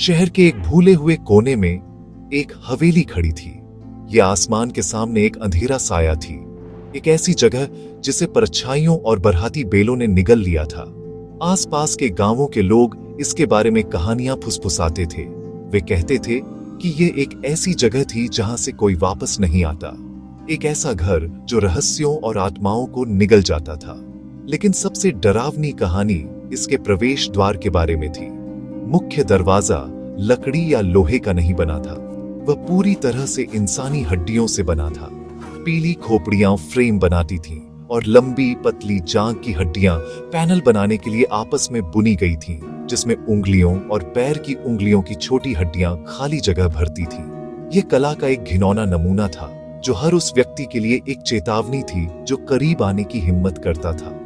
शहर के एक भूले हुए कोने में एक हवेली खड़ी थी। यह आसमान के सामने एक अंधेरा साया थी, एक ऐसी जगह जिसे परछाइयों और बरहाती बेलों ने निगल लिया था। आसपास के गांवों के लोग इसके बारे में कहानियां फुसफुसाते थे। वे कहते थे कि ये एक ऐसी जगह थी जहां से कोई वापस नहीं आता, एक ऐसा घर जो रहस्यों और आत्माओं को निगल जाता था। लेकिन सबसे डरावनी कहानी इसके प्रवेश द्वार के बारे में थी। मुख्य दरवाजा लकड़ी या लोहे का नहीं बना था, वह पूरी तरह से इंसानी हड्डियों से बना था। पीली खोपड़ियां फ्रेम बनाती थीं और लंबी पतली जांघ की हड्डियां पैनल बनाने के लिए आपस में बुनी गई थीं, जिसमें उंगलियों और पैर की उंगलियों की छोटी हड्डियां खाली जगह भरती थीं। यह कला का एक घिनौना नमूना था, जो हर उस व्यक्ति के लिए एक चेतावनी थी जो करीब आने की हिम्मत करता था।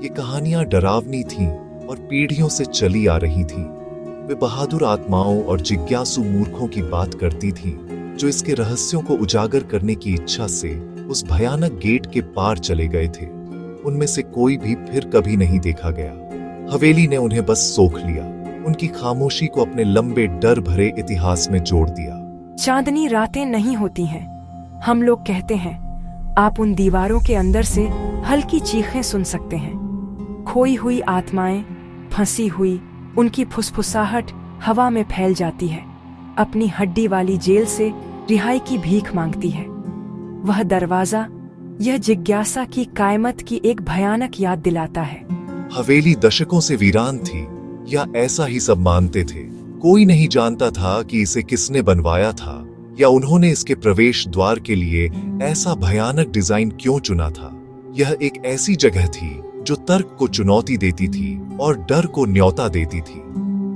ये कहानियां डरावनी थीं और पीढ़ियों से चली आ रही थीं। वे बहादुर आत्माओं और जिज्ञासु मूर्खों की बात करती थीं, जो इसके रहस्यों को उजागर करने की इच्छा से उस भयानक गेट के पार चले गए थे। उनमें से कोई भी फिर कभी नहीं देखा गया। हवेली ने उन्हें बस सोख लिया, उनकी खामोशी को अपने लंबे डर भरे इतिहास में जोड़ दिया। चांदनी रातें नहीं होती हैं, हम लोग कहते हैं। आप उन दीवारों के अंदर से हल्की चीखें सुन सकते हैं। खोई हुई आत्माएं, फंसी हुई, उनकी फुसफुसाहट हवा में फैल जाती है, अपनी हड्डी वाली जेल से रिहाई की भीख मांगती है। वह दरवाजा यह जिज्ञासा की कायमत की एक भयानक याद दिलाता है। हवेली दशकों से वीरान थी, या ऐसा ही सब मानते थे। कोई नहीं जानता था कि इसे किसने बनवाया था, या उन्होंने इसके प्रवेश द्वार के लिए ऐसा भयानक डिजाइन क्यों चुना था। यह एक ऐसी जगह थी जो तर्क को चुनौती देती थी और डर को न्योता देती थी।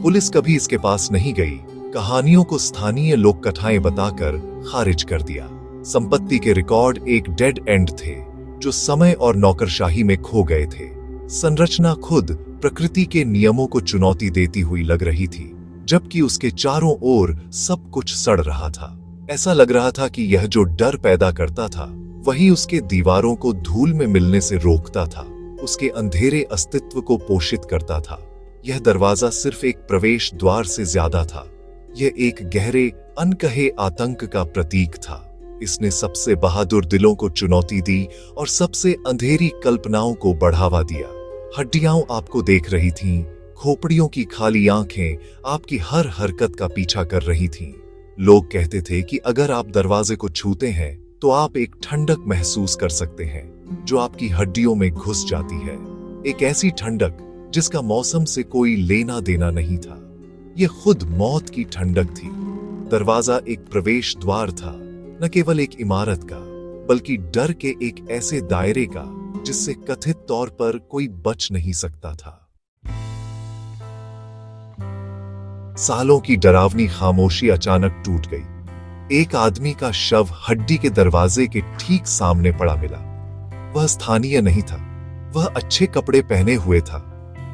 पुलिस कभी इसके पास नहीं गई, कहानियों को स्थानीय लोक कथाएं बताकर खारिज कर दिया। संपत्ति के रिकॉर्ड एक डेड एंड थे, जो समय और नौकरशाही में खो गए थे। संरचना खुद प्रकृति के नियमों को चुनौती देती हुई लग रही थी, जबकि उसके चारों ओर सब कुछ सड़ रहा था। ऐसा लग रहा था कि यह जो डर पैदा करता था, वही उसके दीवारों को धूल में मिलने से रोकता था, उसके अंधेरे अस्तित्व को पोषित करता था। यह दरवाजा सिर्फ एक प्रवेश द्वार से ज्यादा था, यह एक गहरे अनकहे आतंक का प्रतीक था। इसने सबसे बहादुर दिलों को चुनौती दी और सबसे अंधेरी कल्पनाओं को बढ़ावा दिया। हड्डियां आपको देख रही थीं, खोपड़ियों की खाली आंखें आपकी हर हरकत का पीछा कर रही थीं। लोग कहते थे कि अगर आप दरवाजे को छूते हैं तो आप एक ठंडक महसूस कर सकते हैं, जो आपकी हड्डियों में घुस जाती है। एक ऐसी ठंडक जिसका मौसम से कोई लेना देना नहीं था। यह खुद मौत की ठंडक थी। दरवाजा एक प्रवेश द्वार था, न केवल एक इमारत का, बल्कि डर के एक ऐसे दायरे का जिससे कथित तौर पर कोई बच नहीं सकता था। सालों की डरावनी खामोशी अचानक टूट गई। एक आदमी का शव हड्डी के दरवाजे के ठीक सामने पड़ा मिला। वह स्थानीय नहीं था, वह अच्छे कपड़े पहने हुए था,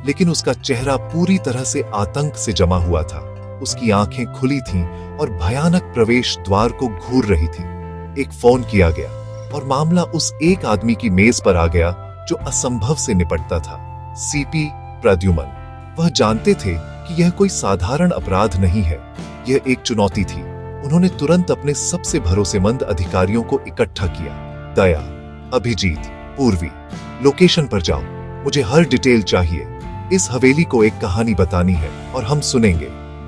लेकिन उसका चेहरा पूरी तरह से आतंक से जमा हुआ था। उसकी आंखें खुली थीं और भयानक प्रवेश द्वार को घूर रही थी। एक फोन किया गया और मामला उस एक आदमी की मेज पर आ गया जो असंभव से निपटता था, सीपी प्रद्युमन। वह जानते थे कि यह कोई साधारण अपराध नहीं है, यह एक चुनौती थी। उन्होंने तुरंत अपने सबसे भरोसेमंद अधिकारियों को इकट्ठा किया। दया, अभिजीत, पूर्वी, लोकेशन पर जाओ, मुझे हर डिटेल चाहिए। इस हवेली को एक कहानी बतानी है और हम सुनेंगे।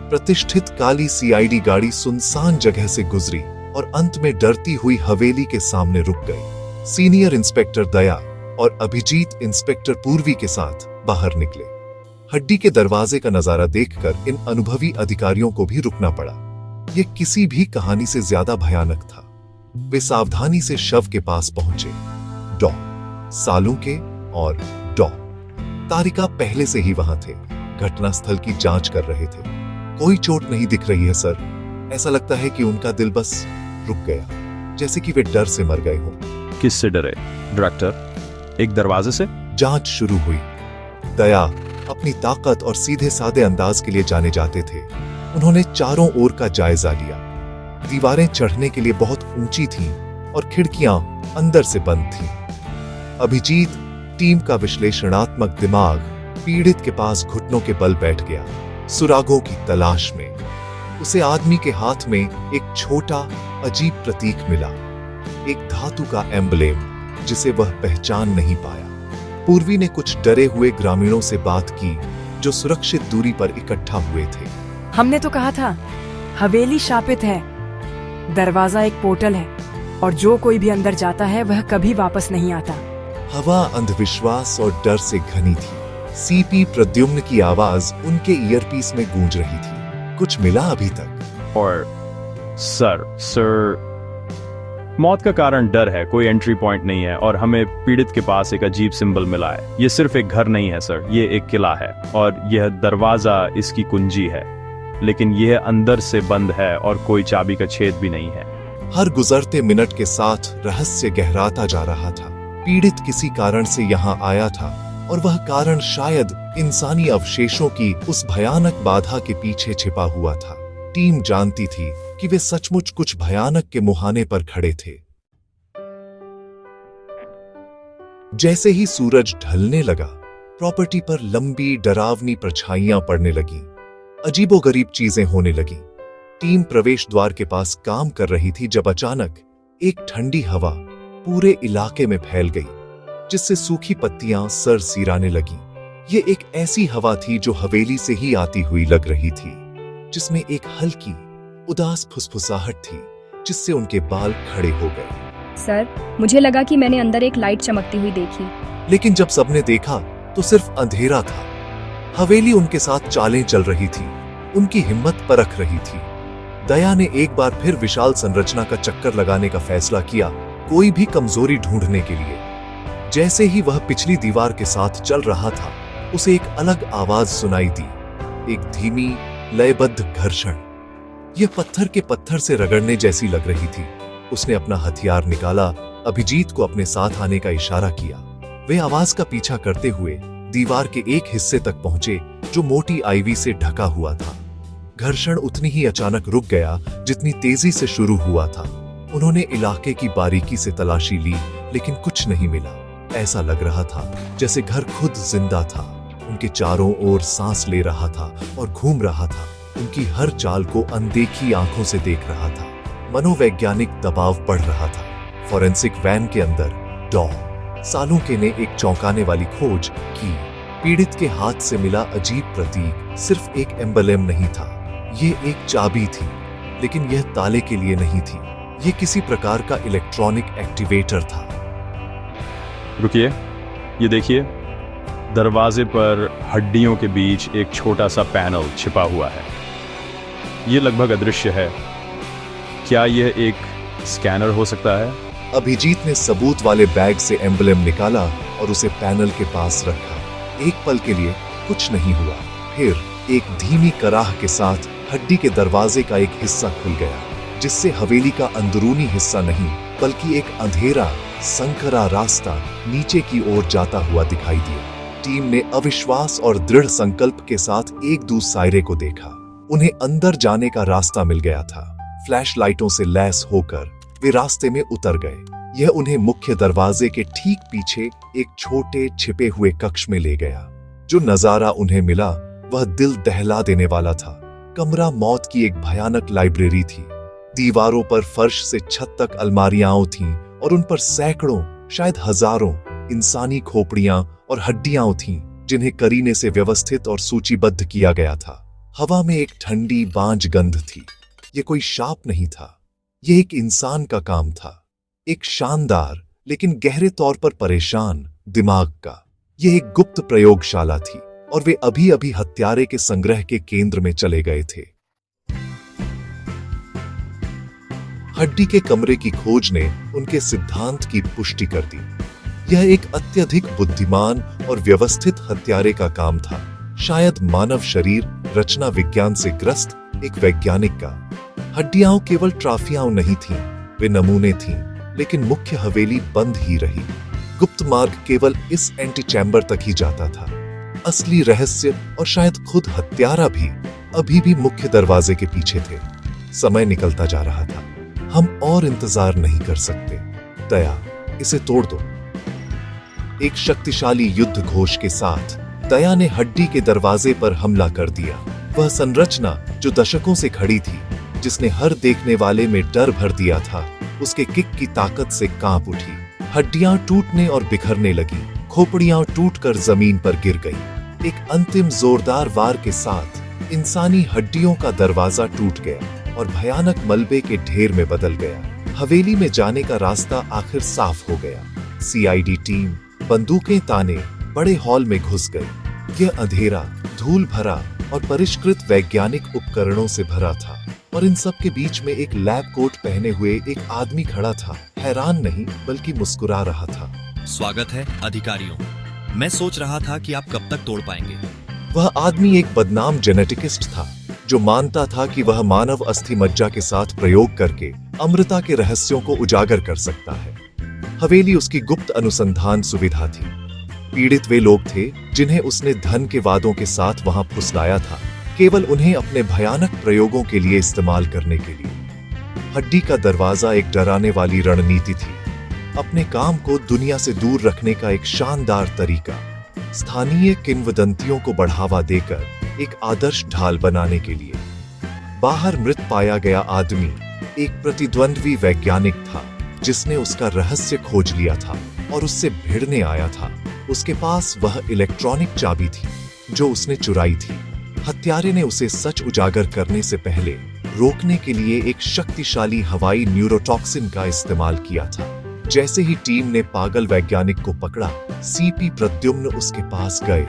प्रतिष्ठित काली सीआईडी गाड़ी सुनसान जगह से गुजरी और अंत में डरती हुई हवेली के सामने रुक गई। सीनियर इंस्पेक्टर दया और अभिजीत इंस्पेक्टर पूर्वी के साथ बाहर निकले। हड्डी के दरवाजे का नजारा देखकर इन अनुभवी अधिकारियों को भी रुकना पड़ा। यह किसी भी कहानी से ज्यादा भयानक था। वे सावधानी से शव के पास पहुंचे। डॉ. सालुंके और डॉ. तारिका पहले से ही वहां थे, घटनास्थल की जांच कर रहे थे। कोई चोट नहीं दिख रही है सर। ऐसा लगता है कि उनका दिल बस रुक गया, जैसे कि वे डर से मर गए हों। किससे डरे डायरेक्टर? एक दरवाजे से? जांच शुरू हुई। दया अपनी ताकत और सीधे साधे अंदाज के लिए जाने जाते थे। उन्होंने चारों ओर का जायजा लिया। दीवारें चढ़ने के लिए बहुत ऊंची थीं और खिड़कियां अंदर से बंद थीं। अभिजीत टीम का विश्लेषणात्मक दिमाग पीड़ित के पास घुटनों के बल बैठ गया, सुरागों की तलाश में। उसे आदमी के हाथ में एक छोटा अजीब प्रतीक मिला, एक धातु का एम्बलेम जिसे वह पहचान नहीं पाया। पूर्वी ने कुछ डरे हुए ग्रामीणों से बात की जो सुरक्षित दूरी पर इकट्ठा हुए थे। हमने तो कहा था, हवेली शापित है, दरवाजा एक पोर्टल है और जो कोई भी अंदर जाता है वह कभी वापस नहीं आता। हवा अंधविश्वास और डर से घनी थी। सीपी प्रद्युम्न की आवाज उनके ईयरपीस में गूंज रही थी। कुछ मिला अभी तक? और सर, मौत का कारण डर है, कोई एंट्री पॉइंट नहीं है और हमें पीड़ित के पास एक अजीब सिंबल मिला है। ये सिर्फ एक घर नहीं है सर, ये एक किला है और यह दरवाजा इसकी कुंजी है, लेकिन यह अंदर से बंद है और कोई चाबी का छेद भी नहीं है। हर गुजरते मिनट के साथ रहस्य गहराता जा रहा था। पीड़ित किसी कारण से यहाँ आया था और वह कारण शायद इंसानी अवशेषों की उस भयानक बाधा के पीछे छिपा हुआ था। टीम जानती थी कि वे सचमुच कुछ भयानक के मुहाने पर खड़े थे। जैसे ही सूरज ढलने लगा, प्रॉपर्टी पर लंबी डरावनी परछाइयां पड़ने लगी। अजीबोगरीब चीजें होने लगी। टीम प्रवेश द्वार के पास काम कर रही थी जब अचानक एक ठंडी हवा पूरे इलाके में फैल गई, जिससे सूखी पत्तियां सर सिराने लगी। ये एक ऐसी हवा थी जो हवेली से ही आती हुई लग रही थी, जिसमें एक हल्की उदास फुसफुसाहट थी जिससे उनके बाल खड़े हो गए। सर, मुझे लगा कि मैंने अंदर एक लाइट चमकती हुई देखी। लेकिन जब सबने देखा तो सिर्फ अंधेरा था। हवेली उनके साथ चालें चल रही थी, उनकी हिम्मत परख रही थी। दया ने एक बार फिर विशाल संरचना का चक्कर लगाने का फैसला किया, कोई भी कमजोरी ढूंढने के लिए। जैसे ही वह पिछली दीवार के साथ चल रहा था, उसे एक अलग आवाज सुनाई दी, एक धीमी लयबद्ध घर्षण। यह पत्थर के पत्थर से रगड़ने जैसी लग रही थी। उसने अपना हथियार निकाला, अभिजीत को अपने साथ आने का इशारा किया। वे आवाज का पीछा करते हुए दीवार के एक हिस्से तक पहुंचे जो मोटी आईवी से ढका हुआ था। घर्षण उतनी ही अचानक रुक गया जितनी तेजी से शुरू हुआ था। उन्होंने इलाके की बारीकी से तलाशी ली, लेकिन कुछ नहीं मिला। ऐसा लग रहा था जैसे घर खुद जिंदा था, उनके चारों ओर सांस ले रहा था और घूम रहा था। उनकी हर चाल को अनदेखी आंखों से देख रहा था। मनोवैज्ञानिक दबाव बढ़ रहा था। फॉरेंसिक वैन के अंदर डॉ सालुंके ने एक चौंकाने वाली खोज की। पीड़ित के हाथ से मिला अजीब प्रतीक सिर्फ एक एम्बलेम नहीं था, ये एक चाबी थी, लेकिन यह ताले के लिए नहीं थी। ये किसी प्रकार का इलेक्ट्रॉनिक एक्टिवेटर था। रुकिए, ये देखिए, दरवाजे पर हड्डियों के बीच एक छोटा सा पैनल छिपा हुआ है। ये लगभग अदृश्य है। क्या यह एक स्कैनर हो सकता है? अभिजीत ने सबूत वाले बैग से एम्बलेम निकाला और उसे पैनल के पास रखा। एक पल के लिए कुछ नहीं हुआ, फिर एक धीमी कराह के साथ हड्डी के दरवाजे का एक हिस्सा खुल गया, जिससे हवेली का अंदरूनी हिस्सा नहीं बल्कि एक अंधेरा संकरा रास्ता नीचे की ओर जाता हुआ दिखाई दिया। टीम ने अविश्वास और दृढ़ संकल्प के साथ एक दूसरे को देखा। उन्हें अंदर जाने का रास्ता मिल गया था। फ्लैश लाइटों से लैस होकर वे रास्ते में उतर गए। यह उन्हें मुख्य दरवाजे के ठीक पीछे एक छोटे छिपे हुए कक्ष में ले गया। जो नजारा उन्हें मिला वह दिल दहला देने वाला था। कमरा मौत की एक भयानक लाइब्रेरी थी। दीवारों पर फर्श से छत तक अलमारियां थीं और उन पर सैकड़ों, शायद हजारों इंसानी खोपड़ियां और हड्डियां थीं, जिन्हें करीने से व्यवस्थित और सूचीबद्ध किया गया था। हवा में एक ठंडी बांझ गंध थी। यह कोई शाप नहीं था, यह एक इंसान का काम था, एक शानदार लेकिन गहरे तौर पर परेशान दिमाग का। यह एक गुप्त प्रयोगशाला थी और वे अभी अभी हत्यारे के संग्रह के केंद्र में चले गए थे। हड्डी के कमरे की खोज ने उनके सिद्धांत की पुष्टि कर दी। यह एक अत्यधिक बुद्धिमान और व्यवस्थित हत्यारे का काम था, शायद मानव शरीर रचना विज्ञान से ग्रस्त एक वैज्ञानिक का। हड्डियां केवल ट्राफियां नहीं थीं, वे नमूने थीं, लेकिन मुख्य हवेली बंद ही रही। गुप्त मार्ग केवल इस एंटी चैम्बर तक ही जाता था। असली रहस्य और शायद खुद हत्यारा भी अभी भी मुख्य दरवाजे के पीछे थे। समय निकलता जा रहा था। हम और इंतजार नहीं कर सकते। दया, इसे तोड़ दो। एक शक्तिशाली युद्ध घोष के साथ दया ने हड्डी के दरवाजे पर हमला कर दिया। वह संरचना जो दशकों से खड़ी थी, जिसने हर देखने वाले में डर भर दिया था, उसके किक की ताकत से कांप उठी। हड्डियां टूटने और बिखरने लगी, खोपड़ियां टूटकर जमीन पर गिर गई। एक अंतिम जोरदार वार के साथ इंसानी हड्डियों का दरवाजा टूट गया और भयानक मलबे के ढेर में बदल गया। हवेली में जाने का रास्ता आखिर साफ हो गया। सीआईडी टीम बंदूकें ताने बड़े हॉल में घुस गई। यह अंधेरा, धूल भरा और परिष्कृत वैज्ञानिक उपकरणों से भरा था, और इन सब के बीच में एक लैब कोट पहने हुए एक आदमी खड़ा था, हैरान नहीं बल्कि मुस्कुरा रहा था। स्वागत है अधिकारियों। मैं सोच रहा था कि आप कब तक तोड़ पाएंगे। वह आदमी एक बदनाम जेनेटिकिस्ट था, जो मानता था कि वह मानव अस्थि मज्जा के साथ प्रयोग करके अमृता के रहस्यों को उजागर कर सकता है। हवेली उसकी गुप्त अनुसंधान सुविधा थी। पीड़ित वे लोग थे जिन्हें उसने धन के वादों के साथ वहां फुसलाया था, केवल उन्हें अपने भयानक प्रयोगों के लिए इस्तेमाल करने के लिए। हड्डी का दरवाजा एक डराने वाली रणनीति थी, अपने काम को दुनिया से दूर रखने का एक शानदार तरीका, स्थानीय किंवदंतियों को बढ़ावा देकर एक आदर्श ढाल बनाने के लिए। बाहर मृत पाया गया आदमी एक प्रतिद्वंद्वी वैज्ञानिक था, जिसने उसका रहस्य खोज लिया था और उससे भिड़ने आया था। उसके पास वह इलेक्ट्रॉनिक चाबी थी जो उसने चुराई थी। हत्यारे ने उसे सच उजागर करने से पहले रोकने के लिए एक शक्तिशाली हवाई न्यूरोटॉक्सिन का इस्तेमाल किया था। जैसे ही टीम ने पागल वैज्ञानिक को पकड़ा, सीपी प्रद्युम्न उसके पास गए।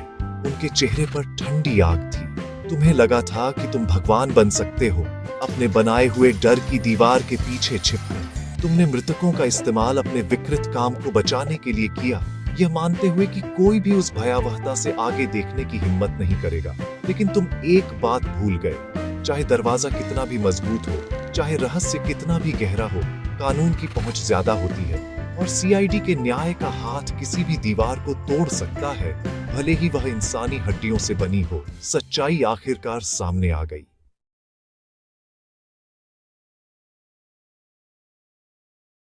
उनके चेहरे पर ठंडी आग थी। तुम्हें लगा था कि तुम भगवान बन सकते हो, अपने बनाए हुए डर की दीवार के पीछे छिपकर। तुमने मृतकों का इस्तेमाल अपने विकृत काम को बचाने के लिए किया, यह मानते हुए कि कोई भी उस भयावहता से आगे देखने की हिम्मत नहीं करेगा। लेकिन तुम एक बात भूल गए, चाहे दरवाजा कितना भी मजबूत हो, चाहे रहस्य कितना भी गहरा हो, कानून की पहुंच ज्यादा होती है, और सीआईडी के न्याय का हाथ किसी भी दीवार को तोड़ सकता है, भले ही वह इंसानी हड्डियों से बनी हो। सच्चाई आखिरकार सामने आ गई।